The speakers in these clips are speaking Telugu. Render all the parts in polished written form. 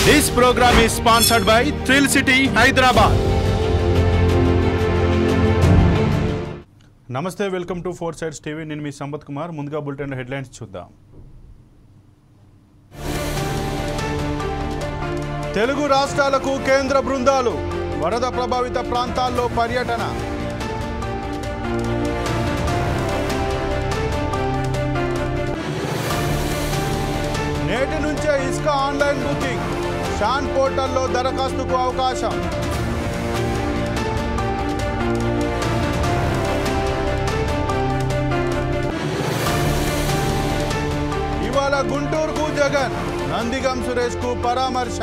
This program is sponsored by Thrill City, Hyderabad. నమస్తే, welcome to four sides TV. నేను మీ సంపత్ కుమార్. ముందుగా బులెటిన్ హెడ్లైన్స్ చూద్దాం. తెలుగు రాష్ట్రాలకు కేంద్ర బృందాలు, వరద ప్రభావిత ప్రాంతాల్లో పర్యటన. నేటి నుంచే ఇసుక ఆన్లైన్ బుకింగ్, షాన్ పోర్టల్లో దరఖాస్తుకు అవకాశం. ఇవాళ గుంటూరుకు జగన్, నందిగం సురేష్కు పరామర్శ.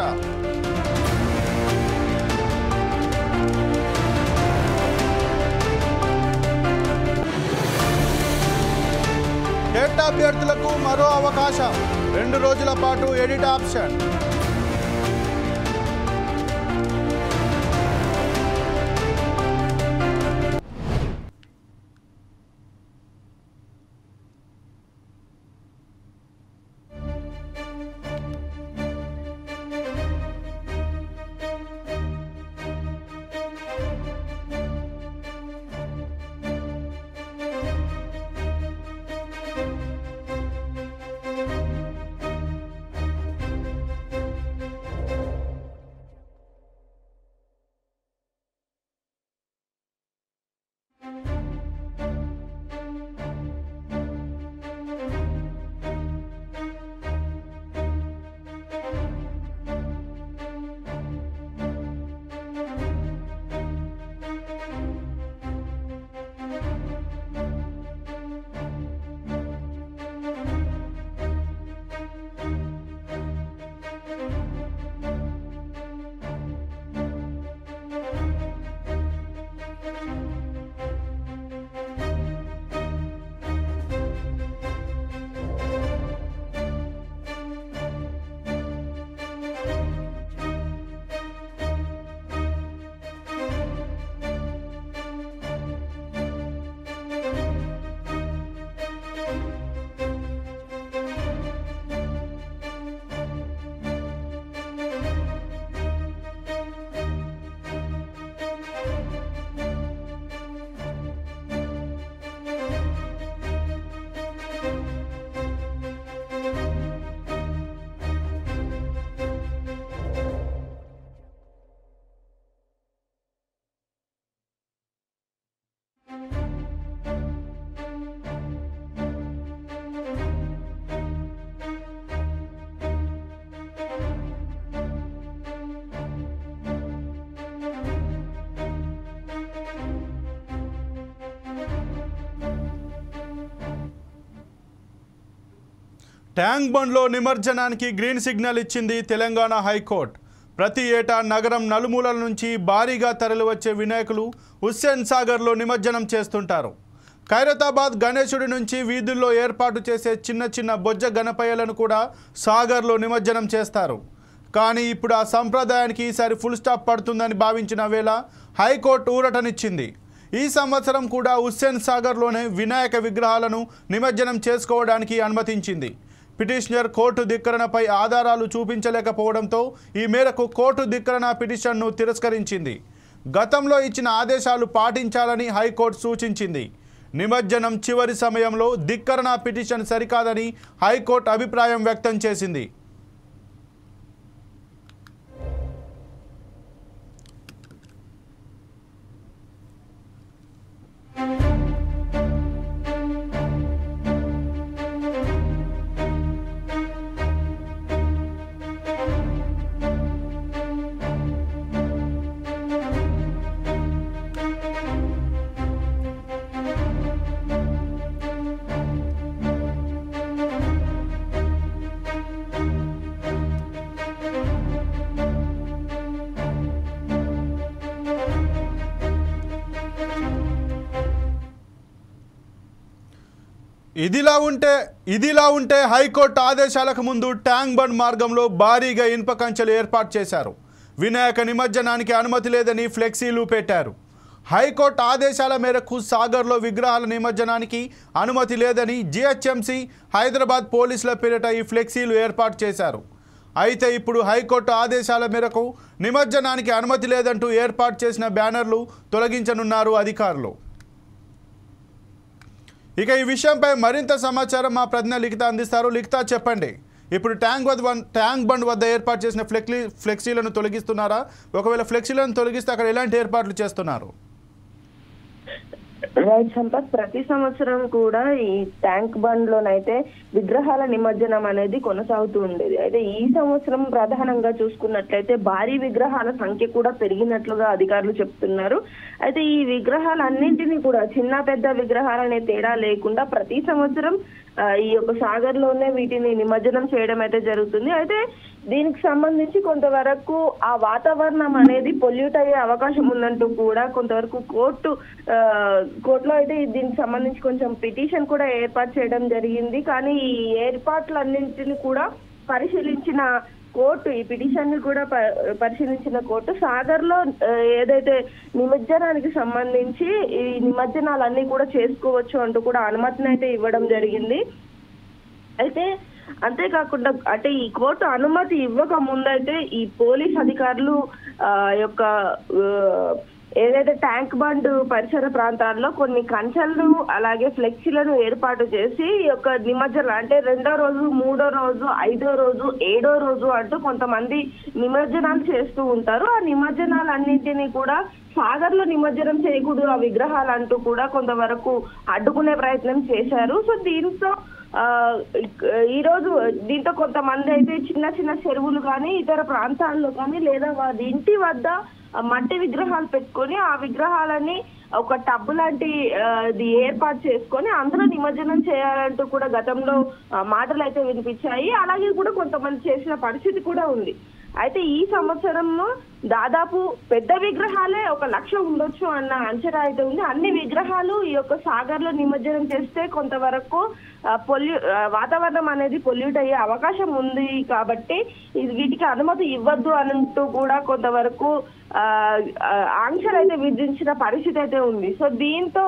టెట్ అభ్యర్థులకు మరో అవకాశం, 2 రోజుల పాటు ఎడిట్ ఆప్షన్. ట్యాంక్ బండ్లో నిమజ్జనానికి గ్రీన్ సిగ్నల్ ఇచ్చింది తెలంగాణ హైకోర్టు. ప్రతి ఏటా నగరం నలుమూలల నుంచి భారీగా తరలివచ్చే వినాయకులు హుస్సేన్ సాగర్లో నిమజ్జనం చేస్తుంటారు. ఖైరతాబాద్ గణేశుడి నుంచి వీధుల్లో ఏర్పాటు చేసే చిన్న చిన్న బొజ్జ గణపయ్యలను కూడా సాగర్లో నిమజ్జనం చేస్తారు. కానీ ఇప్పుడు ఆ సంప్రదాయానికి ఈసారి ఫుల్ స్టాప్ పడుతుందని భావించిన వేళ హైకోర్టు ఊరటనిచ్చింది. ఈ సంవత్సరం కూడా హుస్సేన్ సాగర్లోనే వినాయక విగ్రహాలను నిమజ్జనం చేసుకోవడానికి అనుమతించింది. పిటిషనర్ కోర్టు ధిక్కరణపై ఆధారాలు చూపించలేకపోవడంతో ఈ మేరకు కోర్టు ధిక్కరణ పిటిషన్ను తిరస్కరించింది. గతంలో ఇచ్చిన ఆదేశాలు పాటించాలని హైకోర్టు సూచించింది. నిమజ్జనం చివరి సమయంలో ధిక్కరణ పిటిషన్ సరికాదని హైకోర్టు అభిప్రాయం వ్యక్తం చేసింది. ఇదిలా ఉంటే హైకోర్టు ఆదేశాలకు ముందు ట్యాంక్ బండ్ మార్గంలో భారీగా ఇనుప కంచెలు ఏర్పాటు చేశారు. వినాయక నిమజ్జనానికి అనుమతి లేదని ఫ్లెక్సీలు పెట్టారు. హైకోర్టు ఆదేశాల మేరకు సాగర్లో విగ్రహాల నిమజ్జనానికి అనుమతి లేదని జిహెచ్ఎంసీ హైదరాబాద్ పోలీసుల పేరిట ఈ ఫ్లెక్సీలు ఏర్పాటు చేశారు. అయితే ఇప్పుడు హైకోర్టు ఆదేశాల మేరకు నిమజ్జనానికి అనుమతి లేదంటూ ఏర్పాటు చేసిన బ్యానర్లు తొలగించనున్నారు అధికారులు. ఇక ఈ విషయంపై మరింత సమాచారం మా ప్రతినిధి లిఖిత అందిస్తారు. లిఖిత, చెప్పండి, ఇప్పుడు ట్యాంక్ బండ్ వద్ద ఏర్పాటు చేసిన ఫ్లెక్సీలను తొలగిస్తున్నారా? ఒకవేళ ఫ్లెక్సీలను తొలగిస్తే అక్కడ ఎలాంటి ఏర్పాట్లు చేస్తున్నారు? రైట్ సంపత్, ప్రతి సంవత్సరం కూడా ఈ ట్యాంక్ బండ్ లోనైతే విగ్రహాల నిమజ్జనం అనేది కొనసాగుతూ ఉండేది. అయితే ఈ సంవత్సరం ప్రధానంగా చూసుకున్నట్లయితే భారీ విగ్రహాల సంఖ్య కూడా పెరిగినట్లుగా అధికారులు చెప్తున్నారు. అయితే ఈ విగ్రహాలన్నింటినీ కూడా చిన్న పెద్ద విగ్రహాలనే తేడా లేకుండా ప్రతి సంవత్సరం ఈ యొక్క సాగర్ లోనే వీటిని నిమజ్జనం చేయడం అయితే జరుగుతుంది. అయితే దీనికి సంబంధించి కొంతవరకు ఆ వాతావరణం అనేది పొల్యూట్ అయ్యే అవకాశం ఉందంటూ కూడా కొంతవరకు కోర్టులో అయితే దీనికి సంబంధించి కొంచెం పిటిషన్ కూడా ఏర్పాటు చేయడం జరిగింది. కానీ ఈ ఏర్పాట్లన్నింటినీ కూడా పరిశీలించిన కోర్టు, ఈ పిటిషన్ ని కూడా పరిశీలించిన కోర్టు సాగర్ లో ఏదైతే నిమజ్జనానికి సంబంధించి ఈ నిమజ్జనాలన్నీ కూడా చేసుకోవచ్చు అంటూ కూడా అనుమతిని అయితే ఇవ్వడం జరిగింది. అయితే అంతేకాకుండా అంటే ఈ కోర్టు అనుమతి ఇవ్వక ముందైతే ఈ పోలీస్ అధికారులు యొక్క ఏదైతే ట్యాంక్ బండ్ పరిసర ప్రాంతాల్లో కొన్ని కంచెలను అలాగే ఫ్లెక్సీలను ఏర్పాటు చేసి ఈ యొక్క నిమజ్జనం అంటే 2వ రోజు, 3వ రోజు, 5వ రోజు, 7వ రోజు అంటూ కొంతమంది నిమజ్జనాలు చేస్తూ ఉంటారు. ఆ నిమజ్జనాలన్నింటినీ కూడా సాగర్ లో నిమజ్జనం చేయకూడదు ఆ విగ్రహాలు అంటూ కూడా కొంతవరకు అడ్డుకునే ప్రయత్నం చేశారు. సో దీంతో కొంతమంది అయితే చిన్న చిన్న చెరువులు కానీ ఇతర ప్రాంతాల్లో కానీ లేదా వారి ఇంటి వద్ద మట్టి విగ్రహాలు పెట్టుకొని ఆ విగ్రహాలని ఒక టబ్బు లాంటి ఏర్పాటు చేసుకొని అందులో నిమజ్జనం చేయాలంటూ కూడా గతంలో మాటలు అయితే వినిపించాయి. అలాగే కూడా కొంతమంది చేసిన పరిస్థితి కూడా ఉంది. అయితే ఈ సంవత్సరంలో దాదాపు పెద్ద విగ్రహాలే 1,00,000 ఉండొచ్చు అన్న అంచనా అయితే ఉంది. అన్ని విగ్రహాలు ఈ యొక్క సాగర్ లో నిమజ్జనం చేస్తే కొంతవరకు వాతావరణం అనేది పొల్యూట్ అయ్యే అవకాశం ఉంది. కాబట్టి వీటికి అనుమతి ఇవ్వద్దు అంటూ కూడా కొంతవరకు ఆంక్షలు అయితే విధించిన పరిస్థితి అయితే ఉంది. సో దీంతో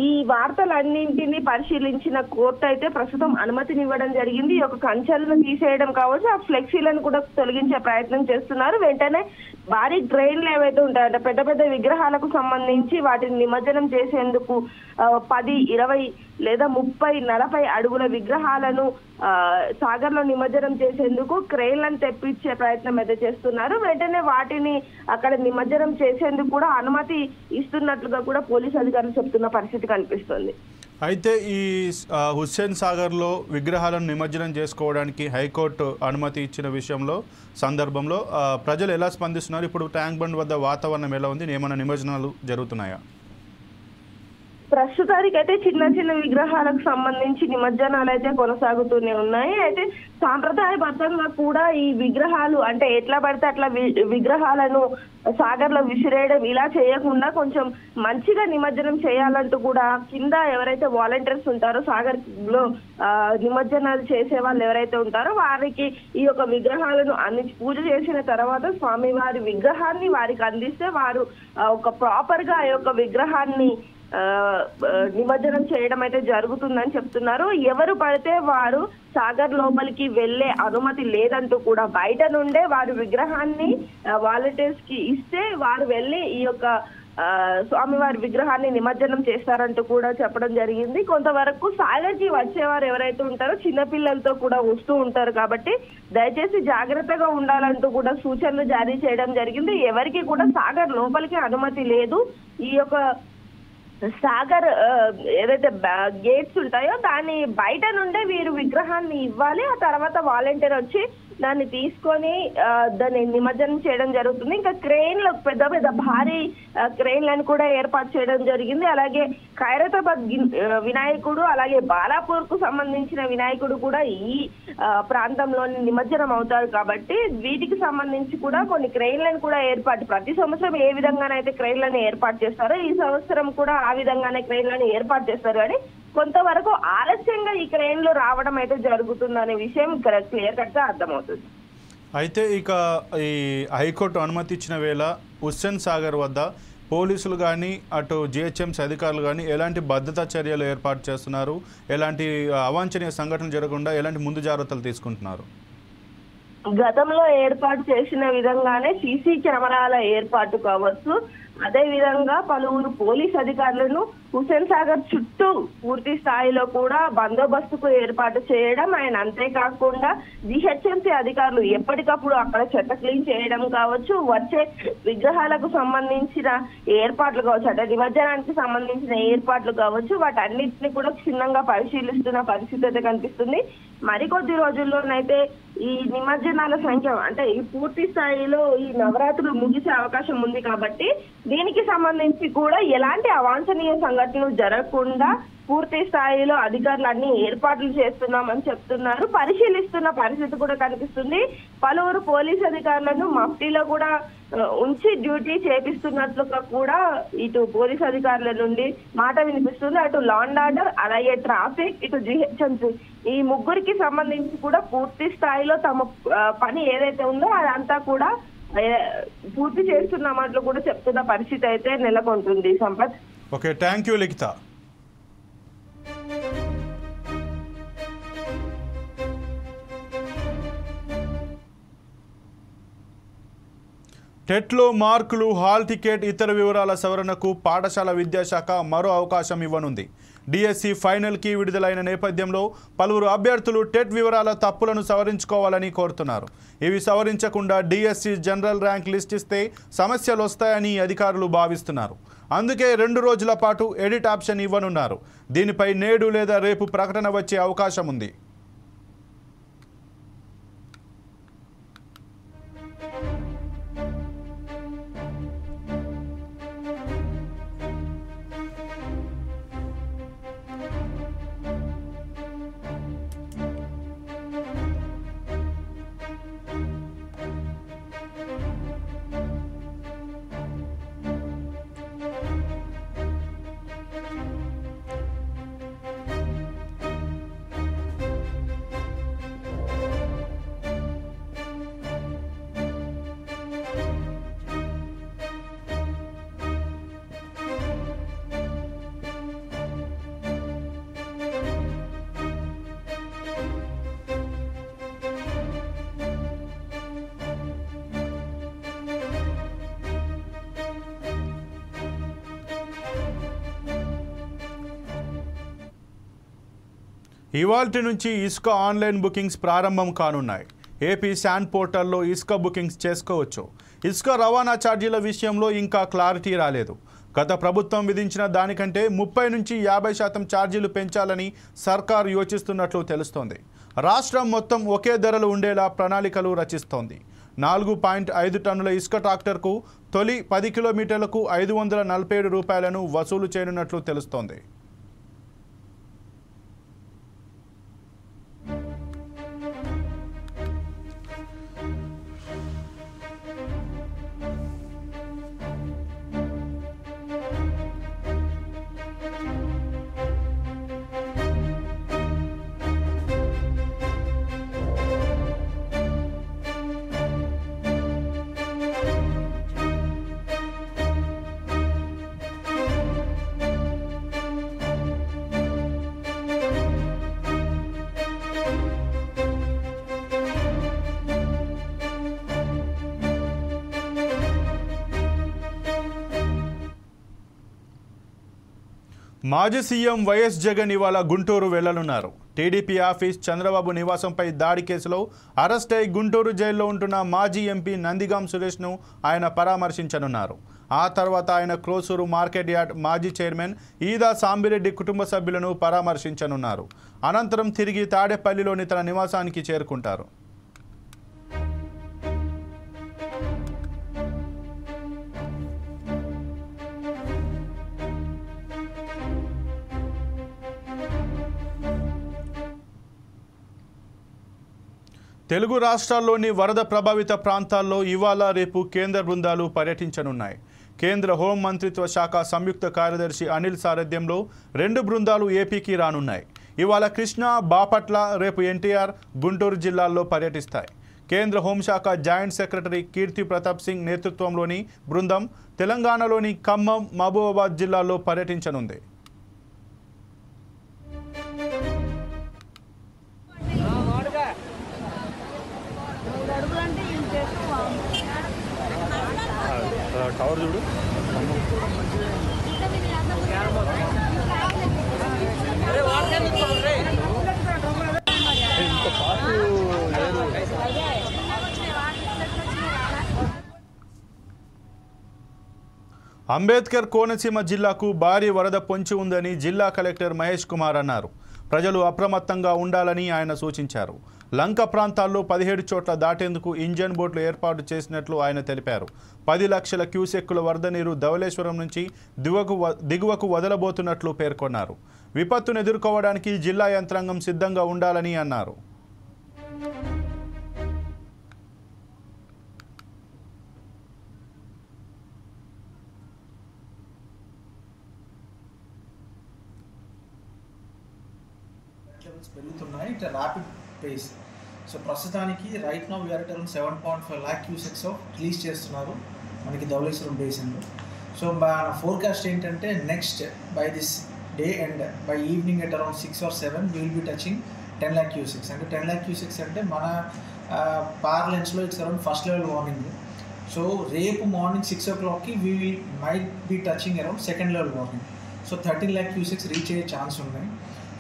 ఈ వార్తలన్నింటినీ పరిశీలించిన కోర్టు అయితే ప్రస్తుతం అనుమతిని ఇవ్వడం జరిగింది. ఈ యొక్క కంచెలను తీసేయడం కావచ్చు, ఆ ఫ్లెక్సీలను కూడా తొలగించే ప్రయత్నం చేస్తున్నారు. వెంటనే భారీ ట్రైన్లు ఏవైతే ఉంటాయంటే పెద్ద పెద్ద విగ్రహాలకు సంబంధించి వాటిని నిమజ్జనం చేసేందుకు 10, 20 లేదా 30, 40 అడుగుల విగ్రహాలను సాగర్ లో నిమజ్జనం చేసేందుకు క్రెయిన్లను తెప్పించే ప్రయత్నం అయితే చేస్తున్నారు. వెంటనే వాటిని అక్కడ నిమజ్జనం చేసేందుకు కూడా అనుమతి ఇస్తున్నట్లుగా కూడా పోలీసు అధికారులు చెప్తున్న పరిస్థితి కనిపిస్తుంది. అయితే ఈ హుస్సేన్ సాగర్లో విగ్రహాలను నిమజ్జనం చేసుకోవడానికి హైకోర్టు అనుమతి ఇచ్చిన సందర్భంలో ప్రజలు ఎలా స్పందిస్తున్నారు? ఇప్పుడు ట్యాంక్ బండ్ వద్ద వాతావరణం ఎలా ఉంది? ఏమైనా నిమజ్జనాలు జరుగుతున్నాయా? ప్రస్తుతానికి అయితే చిన్న చిన్న విగ్రహాలకు సంబంధించి నిమజ్జనాలు అయితే కొనసాగుతూనే ఉన్నాయి. అయితే సాంప్రదాయబద్ధంగా కూడా ఈ విగ్రహాలు అంటే ఎట్లా పడితే అట్లా విగ్రహాలను సాగర్ లో విసిరేయడం ఇలా చేయకుండా కొంచెం మంచిగా నిమజ్జనం చేయాలంటూ కూడా కింద ఎవరైతే వాలంటీర్స్ ఉంటారో సాగర్ లో నిమజ్జనాలు చేసే వాళ్ళు ఎవరైతే ఉంటారో వారికి ఈ యొక్క విగ్రహాలను పూజ చేసిన తర్వాత స్వామివారి విగ్రహాన్ని వారికి అందిస్తే వారు ఒక ప్రాపర్ గా ఆ యొక్క విగ్రహాన్ని నిమజ్జనం చేయడం అయితే జరుగుతుందని చెప్తున్నారు. ఎవరు పడితే వారు సాగర్ లోపలికి వెళ్లే అనుమతి లేదంటూ కూడా బయట నుండే వారి విగ్రహాన్ని వాలంటీర్స్ కి ఇస్తే వారు వెళ్లి ఈ యొక్క స్వామివారి విగ్రహాన్ని నిమజ్జనం చేస్తారంటూ కూడా చెప్పడం జరిగింది. కొంతవరకు సాగర్ కి వచ్చేవారు ఎవరైతే ఉంటారో చిన్నపిల్లలతో కూడా వస్తూ ఉంటారు కాబట్టి దయచేసి జాగ్రత్తగా ఉండాలంటూ కూడా సూచనలు జారీ చేయడం జరిగింది. ఎవరికి కూడా సాగర్ లోపలికి అనుమతి లేదు. ఈ యొక్క సాగర్ ఏదైతే గేట్స్ ఉంటాయో దాని బయట నుండే వీరు విగ్రహాన్ని ఇవ్వాలి. ఆ తర్వాత వాలంటీర్ వచ్చి దాన్ని తీసుకొని దాన్ని నిమజ్జనం చేయడం జరుగుతుంది. ఇంకా క్రెయిన్లు పెద్ద పెద్ద భారీ క్రెయిన్లను కూడా ఏర్పాటు చేయడం జరిగింది. అలాగే ఖైరతాబాద్ వినాయకుడు అలాగే బాలాపూర్ కు సంబంధించిన వినాయకుడు కూడా ఈ ప్రాంతంలోని నిమజ్జనం అవుతారు కాబట్టి వీటికి సంబంధించి కూడా కొన్ని క్రెయిన్లను కూడా ప్రతి సంవత్సరం ఏ విధంగానైతే క్రెయిన్లను ఏర్పాటు చేస్తారో ఈ సంవత్సరం కూడా ఆ విధంగానే క్రెయిన్లను ఏర్పాటు చేస్తారు. కానీ కొంతవరకు ఆలస్యంగా ఈ క్రెయిన్లు రావడం అయితే జరుగుతుందనే విషయం క్లియర్ కట్ గా అర్థమవుతుంది. అయితే ఇక ఈ హైకోర్టు అనుమతి ఇచ్చిన వేళ హుస్సేన్ సాగర్ వద్ద పోలీసులు కానీ అటు జిహెచ్ఎంసీ అధికారులు కానీ ఎలాంటి భద్రతా చర్యలు ఏర్పాటు చేస్తున్నారు? ఎలాంటి అవాంఛనీయ సంఘటనలు జరగకుండా ఎలాంటి ముందు జాగ్రత్తలు తీసుకుంటున్నారు? గతంలో ఏర్పాటు చేసిన విధంగానే సీసీ కెమెరాల ఏర్పాటు కావచ్చు, అదే విధంగా పలువురు పోలీస్ అధికారులను హుస్సేన్ సాగర్ చుట్టూ పూర్తి స్థాయిలో కూడా బందోబస్తుకు ఏర్పాటు చేయడం, ఆయన అంతేకాకుండా జిహెచ్ఎంసీ అధికారులు ఎప్పటికప్పుడు అక్కడ చెత్త క్లీన్ చేయడం కావచ్చు, వచ్చే విగ్రహాలకు సంబంధించిన ఏర్పాట్లు కావచ్చు, అంటే నిమజ్జనానికి సంబంధించిన ఏర్పాట్లు కావచ్చు, వాటన్నిటిని కూడా క్షుణ్ణంగా పరిశీలిస్తున్న పరిస్థితి అయితే కనిపిస్తుంది. మరికొద్ది రోజుల్లోనైతే ఈ నిమజ్జనాల సంఖ్య అంటే ఈ పూర్తి స్థాయిలో ఈ నవరాత్రులు ముగిసే అవకాశం ఉంది కాబట్టి దీనికి సంబంధించి కూడా ఎలాంటి అవాంఛనీయ సంఘటనలు జరగకుండా పూర్తి స్థాయిలో అధికారులు అన్ని ఏర్పాట్లు చేస్తున్నామని చెప్తున్నారు. పరిశీలిస్తున్న పరిస్థితి కూడా కనిపిస్తుంది. పలువురు పోలీస్ అధికారులను మఫ్టీలో కూడా ఉంచి డ్యూటీ చేపిస్తున్నట్లుగా కూడా ఇటు పోలీస్ అధికారుల నుండి మాట వినిపిస్తుంది. అటు లా అండ్ ఆర్డర్, అలాగే ట్రాఫిక్, ఇటు జిహెచ్ఎంసీ ఈ ముగ్గురికి సంబంధించి కూడా పూర్తి స్థాయిలో తమ పని ఏదైతే ఉందో అదంతా కూడా పూర్తి చేస్తున్నామట్లు కూడా చెప్తున్న పరిస్థితి అయితే నెలకొంటుంది. సంపత్. ఓకే, థ్యాంక్ యూ లిఖిత. టెట్లో మార్కులు, హాల్ టికెట్, ఇతర వివరాల సవరణకు పాఠశాల విద్యాశాఖ మరో అవకాశం ఇవ్వనుంది. డిఎస్సి ఫైనల్కి విడుదలైన నేపథ్యంలో పలువురు అభ్యర్థులు టెట్ వివరాల తప్పులను సవరించుకోవాలని కోరుతున్నారు. ఇవి సవరించకుండా డిఎస్సి జనరల్ ర్యాంక్ లిస్ట్ ఇస్తే సమస్యలు వస్తాయని అధికారులు భావిస్తున్నారు. అందుకే 2 రోజుల పాటు ఎడిట్ ఆప్షన్ ఇవ్వనున్నారు. దీనిపై నేడు లేదా రేపు ప్రకటన వచ్చే అవకాశం ఉంది. ఇవాల్టి నుంచి ఇసుక ఆన్లైన్ బుకింగ్స్ ప్రారంభం కానున్నాయి. ఏపీ శాండ్ పోర్టల్లో ఇసుక బుకింగ్స్ చేసుకోవచ్చు. ఇసుక రవాణా ఛార్జీల విషయంలో ఇంకా క్లారిటీ రాలేదు. గత ప్రభుత్వం విధించిన దానికంటే 30 నుంచి 50% ఛార్జీలు పెంచాలని సర్కారు యోచిస్తున్నట్లు తెలుస్తోంది. రాష్ట్రం మొత్తం ఒకే ధరలు ఉండేలా ప్రణాళికలు రచిస్తోంది. 4.5 టన్నుల ఇసుక ట్రాక్టర్కు తొలి 10 కిలోమీటర్లకు 547 రూపాయలను వసూలు చేయనున్నట్లు తెలుస్తోంది. మాజీ సీఎం వైఎస్ జగన్ ఇవాళ గుంటూరు వెళ్లనున్నారు. టీడీపీ ఆఫీస్, చంద్రబాబు నివాసంపై దాడి కేసులో అరెస్ట్ అయి గుంటూరు జైల్లో ఉంటున్న మాజీ ఎంపీ నందిగాం సురేష్ను ఆయన పరామర్శించనున్నారు. ఆ తర్వాత ఆయన క్రోసూరు మార్కెట్ యార్డ్ మాజీ చైర్మన్ ఈదా సాంబిరెడ్డి కుటుంబ సభ్యులను పరామర్శించనున్నారు. అనంతరం తిరిగి తాడేపల్లిలోని తన నివాసానికి చేరుకుంటారు. తెలుగు రాష్ట్రాల్లోని వరద ప్రభావిత ప్రాంతాల్లో ఇవాళ రేపు కేంద్ర బృందాలు పర్యటించనున్నాయి. కేంద్ర హోం మంత్రిత్వ శాఖ సంయుక్త కార్యదర్శి అనిల్ సారథ్యంలో 2 బృందాలు ఏపీకి రానున్నాయి. ఇవాళ కృష్ణా, బాపట్ల, రేపు ఎన్టీఆర్, గుంటూరు జిల్లాల్లో పర్యటిస్తాయి. కేంద్ర హోంశాఖ జాయింట్ సెక్రటరీ కీర్తి ప్రతాప్ సింగ్ నేతృత్వంలోని బృందం తెలంగాణలోని ఖమ్మం, మహబూబాబాద్ జిల్లాల్లో పర్యటించనుంది. కవర్ చూడు. ఇంత పాటు అంబేద్కర్ కోనసీమ జిల్లాకు భారీ వరద పొంచి ఉందని జిల్లా కలెక్టర్ మహేష్ కుమార్ అన్నారు. ప్రజలు అప్రమత్తంగా ఉండాలని ఆయన సూచించారు. లంక ప్రాంతాల్లో 17 చోట్ల దాటేందుకు ఇంజన్ బోట్లు ఏర్పాటు చేసినట్లు ఆయన తెలిపారు. 10 లక్షల క్యూసెక్కుల వరద నీరు ధవళేశ్వరం నుంచి దిగువకు వదలబోతున్నట్లు పేర్కొన్నారు. విపత్తును ఎదుర్కోవడానికి జిల్లా యంత్రాంగం సిద్ధంగా ఉండాలని అన్నారు. పెరుగుతున్నాయి. ఇట్లా ర్యాపిడ్ పేస్. సో ప్రస్తుతానికి right now we are around 7.5 lakh cusecs release చేస్తున్నారు మనకి ధవళేశ్వరం బేసిన్లో. సో మన ఫోర్కాస్ట్ ఏంటంటే next by this day and by evening at around 6 or 7 will be touching 10 lakh cusecs. అంటే 10 lakh క్యూసెక్స్ అంటే మన పార్లెన్స్లో it's around first level warning. So రేపు మార్నింగ్ 6 o'clockకి we might be touching around second level warning. So 13 lakh cusecs reach అయ్యే ఛాన్స్ ఉన్నాయి.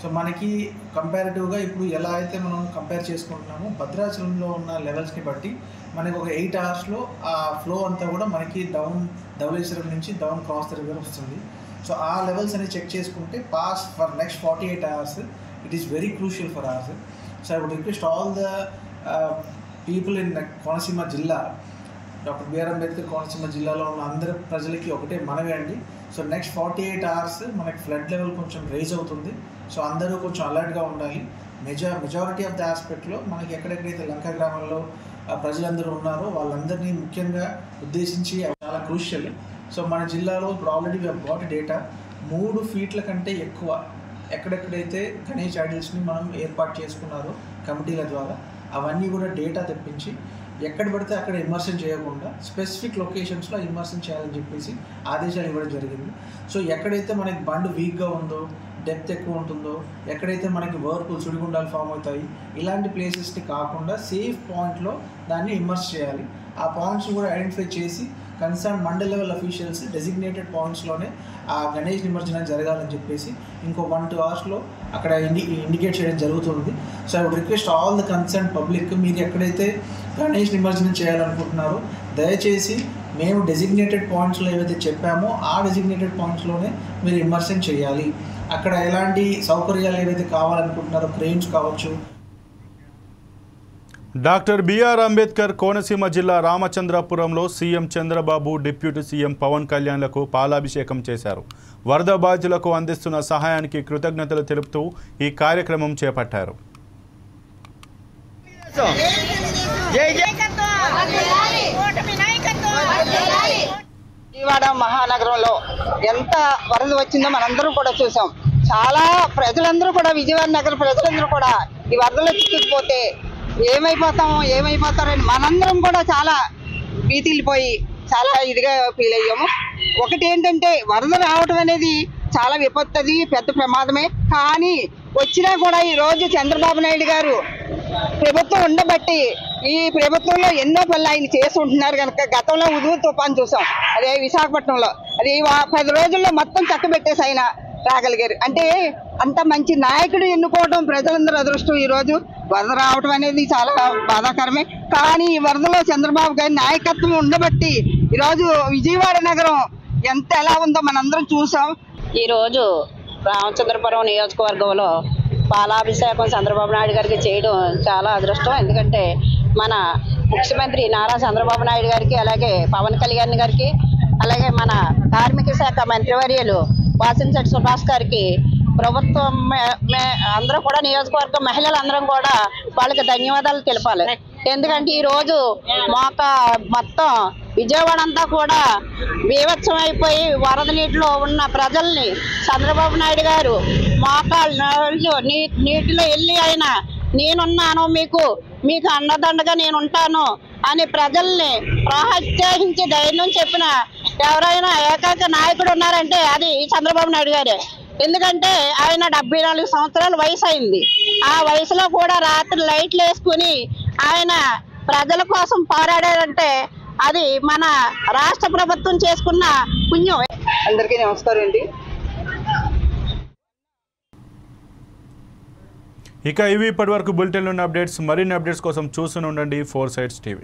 సో మనకి కంపారిటివ్గా ఇప్పుడు ఎలా అయితే మనం కంపేర్ చేసుకుంటున్నామో భద్రాచలంలో ఉన్న లెవెల్స్ని బట్టి మనకి ఒక 8 hours ఆ ఫ్లో అంతా కూడా మనకి డౌన్ ధవళేశ్వరం నుంచి డౌన్ క్రాస్ ద రివర్ వస్తుంది. సో ఆ లెవెల్స్ అనేది చెక్ చేసుకుంటే pass for next 48 hours it is very crucial for hours. So I would request all the people in Konaseema జిల్లా, డాక్టర్ బిఆర్ అంబేద్కర్ కోనసీమ జిల్లాలో ఉన్న అందరి ప్రజలకి ఒకటే మనవి అండి. సో నెక్స్ట్ 48 hours మనకి ఫ్లడ్ లెవెల్ కొంచెం రైజ్ అవుతుంది. సో అందరూ కొంచెం అలర్ట్గా ఉండాలి. మెజారిటీ ఆఫ్ ద ఆస్పెక్ట్లో మనకి ఎక్కడెక్కడైతే లంక గ్రామంలో ప్రజలందరూ ఉన్నారో వాళ్ళందరినీ ముఖ్యంగా ఉద్దేశించి చాలా క్రూషియల్. సో మన జిల్లాలో ఇప్పుడు already we have got data 3 feet కంటే ఎక్కువ ఎక్కడెక్కడైతే గణేష్ ఐడల్స్ని మనం ఏర్పాటు చేసుకున్నారో కమిటీల ద్వారా అవన్నీ కూడా డేటా తెప్పించి ఎక్కడ పడితే అక్కడ ఇమర్షన్ చేయకుండా స్పెసిఫిక్ లొకేషన్స్లో ఇమర్షన్ చేయాలని చెప్పేసి ఆదేశాలు ఇవ్వడం జరిగింది. సో ఎక్కడైతే మనకి బండ్ వీక్గా ఉందో, డెప్త్ ఎక్కువ ఉంటుందో, ఎక్కడైతే మనకి వర్పులు సుడిగుండాలు ఫామ్ అవుతాయి, ఇలాంటి ప్లేసెస్ని కాకుండా సేఫ్ పాయింట్లో దాన్ని ఇమర్స్ చేయాలి. ఆ పాయింట్స్ కూడా ఐడెంటిఫై చేసి concern mandal level officials designated పాయింట్స్లోనే ఆ గణేష్ నిమజ్జనం జరగాలని చెప్పేసి ఇంకో 1-2 hours అక్కడ ఇండికేట్ చేయడం జరుగుతుంది. So I would request all the concern public, మీరు ఎక్కడైతే గణేష్ నిమజ్జనం చేయాలనుకుంటున్నారో దయచేసి మేము డెసిగ్నేటెడ్ పాయింట్స్లో ఏవైతే చెప్పామో ఆ డెసిగ్నేటెడ్ పాయింట్స్లోనే మీరు ఇమర్షన్ చేయాలి. అక్కడ ఎలాంటి సౌకర్యాలు ఏవైతే కావాలనుకుంటున్నారో క్రెయిన్స్ కావచ్చు. డాక్టర్ బిఆర్ అంబేద్కర్ కోనసీమ జిల్లా రామచంద్రపురంలో CM Chandrababu, deputy CM Pawan కళ్యాణ్లకు పాలాభిషేకం చేశారు. వరద బాధితులకు అందిస్తున్న సహాయానికి కృతజ్ఞతలు తెలుపుతూ ఈ కార్యక్రమం చేపట్టారు. విజయవాడ మహానగరంలో ఎంత వరద వచ్చిందో మనందరం కూడా చూసాం. చాలా ప్రజలందరూ కూడా, విజయవాడ నగర ప్రజలందరూ కూడా ఈ వరదలో చిక్కుకుపోతే ఏమైపోతారని మనందరం కూడా చాలా భీతిల్లిపోయి చాలా ఇదిగా ఫీల్ అయ్యాము. ఒకటి ఏంటంటే వరద రావటం అనేది చాలా విపత్తు, అది పెద్ద ప్రమాదమే. కానీ వచ్చినా కూడా ఈరోజు చంద్రబాబు నాయుడు గారు ప్రభుత్వం ఉండబట్టి ఈ ప్రభుత్వంలో ఎన్నో పనులు ఆయన చేసి ఉంటున్నారు కనుక గతంలో ఉదుగు తుఫాన్ చూసాం, అదే విశాఖపట్నంలో, అది 10 రోజుల్లో మొత్తం చక్కబెట్టేసి ఆయన రాగలిగారు. అంటే అంత మంచి నాయకుడు ఎన్నుకోవడం ప్రజలందరూ అదృష్టం. ఈరోజు వరద రావడం అనేది చాలా బాధాకరమే. కానీ ఈ వరదలో చంద్రబాబు గారి నాయకత్వం ఉండబట్టి ఈరోజు విజయవాడ నగరం ఎలా ఉందో మనందరం చూసాం. ఈరోజు రామచంద్రపురం నియోజకవర్గంలో పాలాభిషేకం చంద్రబాబు నాయుడు గారికి చేయడం చాలా అదృష్టం. ఎందుకంటే మన ముఖ్యమంత్రి నారా చంద్రబాబు నాయుడు గారికి, అలాగే పవన్ కళ్యాణ్ గారికి, అలాగే మన కార్మిక శాఖ మంత్రివర్యులు వాసంశెట్టి సుభాష్ గారికి, ప్రభుత్వం అందరూ కూడా, నియోజకవర్గ మహిళలందరం కూడా వాళ్ళకి ధన్యవాదాలు తెలపాలి. ఎందుకంటే ఈరోజు మొత్తం విజయవాడ అంతా కూడా బీభత్సం అయిపోయి వరద నీటిలో ఉన్న ప్రజల్ని చంద్రబాబు నాయుడు గారు నీటిలో వెళ్ళి ఆయన నేనున్నాను, మీకు అండదండగా నేను ఉంటాను అని ప్రజల్ని ప్రోత్సహించి ధైర్యం చెప్పిన ఎవరైనా ఏకైక నాయకుడు ఉన్నారంటే అది చంద్రబాబు నాయుడు గారే. ఎందుకంటే ఆయన 74 సంవత్సరాల వయసు అయింది. ఆ వయసులో కూడా రాత్రి లైట్లు వేసుకుని ఆయన ప్రజల కోసం పోరాడారంటే అది మన రాష్ట్ర ప్రభుత్వం చేసుకున్న పుణ్యం. అందరికీ నమస్కారం అండి. ఇక ఇవి ఇప్పటివరకు బులెటిన్లో ఉన్న అప్డేట్స్. మరిన్ని అప్డేట్స్ కోసం చూస్తూనే ఉండండి 4 Sides TV.